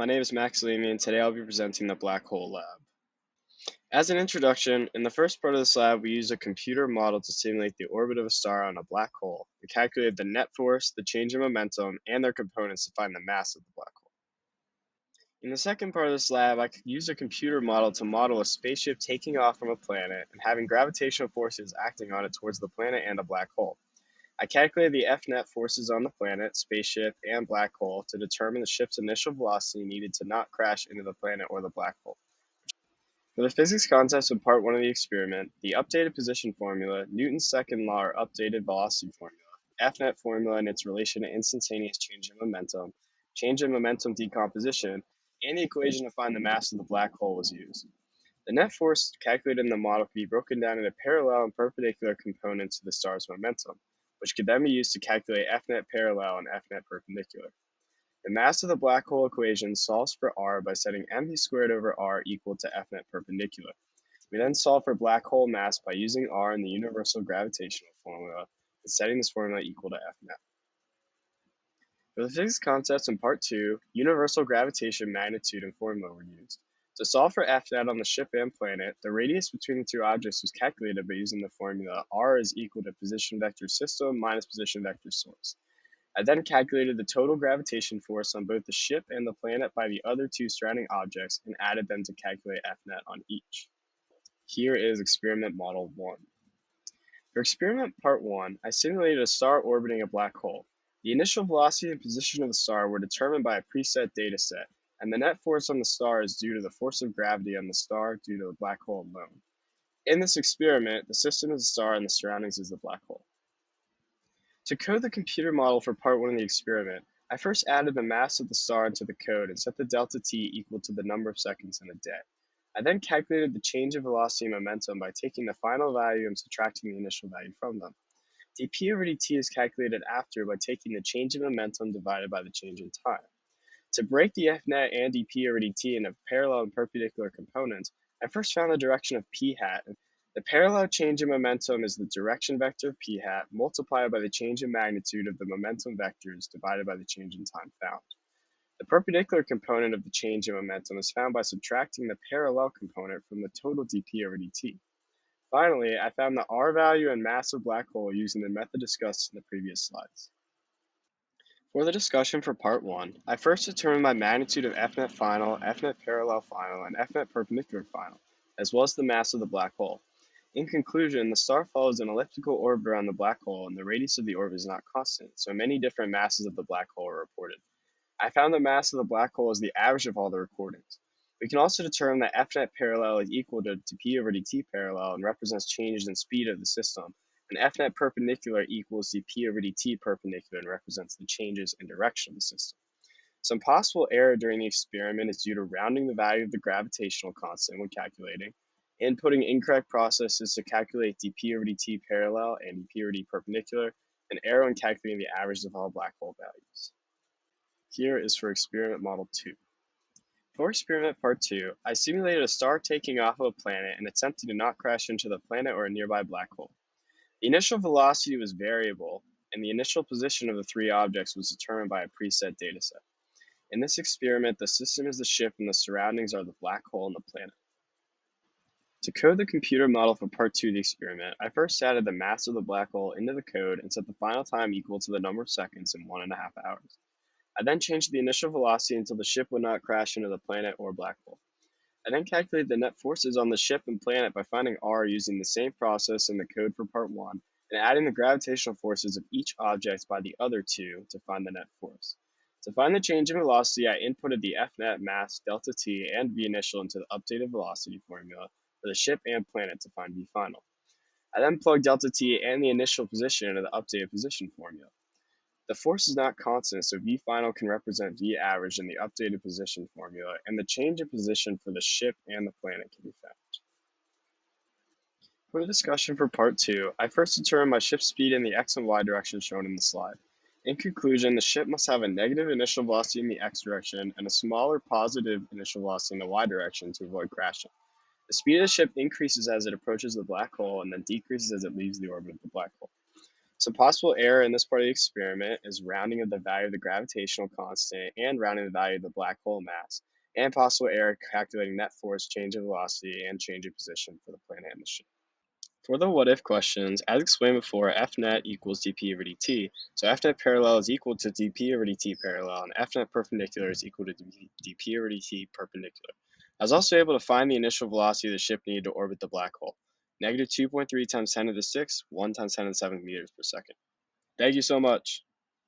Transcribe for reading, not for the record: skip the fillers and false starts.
My name is Max Leamy, and today I'll be presenting the Black Hole Lab. As an introduction, in the first part of this lab, we used a computer model to simulate the orbit of a star on a black hole. We calculated the net force, the change in momentum, and their components to find the mass of the black hole. In the second part of this lab, I used a computer model to model a spaceship taking off from a planet and having gravitational forces acting on it towards the planet and a black hole. I calculated the F net forces on the planet, spaceship, and black hole to determine the ship's initial velocity needed to not crash into the planet or the black hole. For the physics concepts of part 1 of the experiment, the updated position formula, Newton's second law or updated velocity formula, F net formula and its relation to instantaneous change in momentum decomposition, and the equation to find the mass of the black hole was used. The net force calculated in the model could be broken down into parallel and perpendicular components of the star's momentum, which could then be used to calculate F net parallel and F net perpendicular. The mass of the black hole equation solves for r by setting mv squared over r equal to F net perpendicular. We then solve for black hole mass by using r in the universal gravitational formula and setting this formula equal to F net. For the physics concepts in part 2, universal gravitation magnitude and formula were used. To solve for F net on the ship and planet, the radius between the two objects was calculated by using the formula r is equal to position vector system minus position vector source. I then calculated the total gravitation force on both the ship and the planet by the other two surrounding objects and added them to calculate F net on each. Here is experiment model 1. For experiment part 1, I simulated a star orbiting a black hole. The initial velocity and position of the star were determined by a preset dataset, and the net force on the star is due to the force of gravity on the star due to the black hole alone. In this experiment, the system is the star and the surroundings is the black hole. To code the computer model for part 1 of the experiment, I first added the mass of the star into the code and set the delta t equal to the number of seconds in a day. I then calculated the change in velocity and momentum by taking the final value and subtracting the initial value from them. dp over dt is calculated after by taking the change in momentum divided by the change in time. To break the F net and dp over dt into parallel and perpendicular components, I first found the direction of p hat. The parallel change in momentum is the direction vector of p hat multiplied by the change in magnitude of the momentum vectors divided by the change in time found. The perpendicular component of the change in momentum is found by subtracting the parallel component from the total dp over dt. Finally, I found the r value and mass of black hole using the method discussed in the previous slides. For the discussion for part 1, I first determined my magnitude of F net final, F net parallel final, and F net perpendicular final, as well as the mass of the black hole. In conclusion, the star follows an elliptical orbit around the black hole, and the radius of the orbit is not constant, so many different masses of the black hole are reported. I found the mass of the black hole is the average of all the recordings. We can also determine that F net parallel is equal to p over dt parallel and represents changes in speed of the system, and F net perpendicular equals dp over dt perpendicular and represents the changes in direction of the system. Some possible error during the experiment is due to rounding the value of the gravitational constant when calculating, inputting incorrect processes to calculate dp over dt parallel and dp over dt perpendicular, and error in calculating the average of all black hole values. Here is for experiment model 2. For experiment part 2, I simulated a star taking off of a planet and attempting to not crash into the planet or a nearby black hole. The initial velocity was variable, and the initial position of the three objects was determined by a preset dataset. In this experiment, the system is the ship and the surroundings are the black hole and the planet. To code the computer model for part 2 of the experiment, I first added the mass of the black hole into the code and set the final time equal to the number of seconds in 1.5 hours. I then changed the initial velocity until the ship would not crash into the planet or black hole. I then calculated the net forces on the ship and planet by finding r using the same process in the code for part 1 and adding the gravitational forces of each object by the other two to find the net force. To find the change in velocity, I inputted the F net, mass, delta t, and v initial into the updated velocity formula for the ship and planet to find v final. I then plugged delta t and the initial position into the updated position formula. The force is not constant, so v final can represent v average in the updated position formula, and the change in position for the ship and the planet can be found. For the discussion for part 2, I first determined my ship's speed in the x and y direction shown in the slide. In conclusion, the ship must have a negative initial velocity in the x direction and a smaller positive initial velocity in the y direction to avoid crashing. The speed of the ship increases as it approaches the black hole and then decreases as it leaves the orbit of the black hole. Some possible error in this part of the experiment is rounding of the value of the gravitational constant and rounding the value of the black hole mass, and possible error calculating net force, change of velocity, and change of position for the planet machine. For the what if questions, as explained before, F net equals dp over dt, so F net parallel is equal to dp over dt parallel, and F net perpendicular is equal to dp over dt perpendicular. I was also able to find the initial velocity of the ship needed to orbit the black hole, negative 2.3 times 10 to the 6, 1 times 10 to the 7 meters per second. Thank you so much.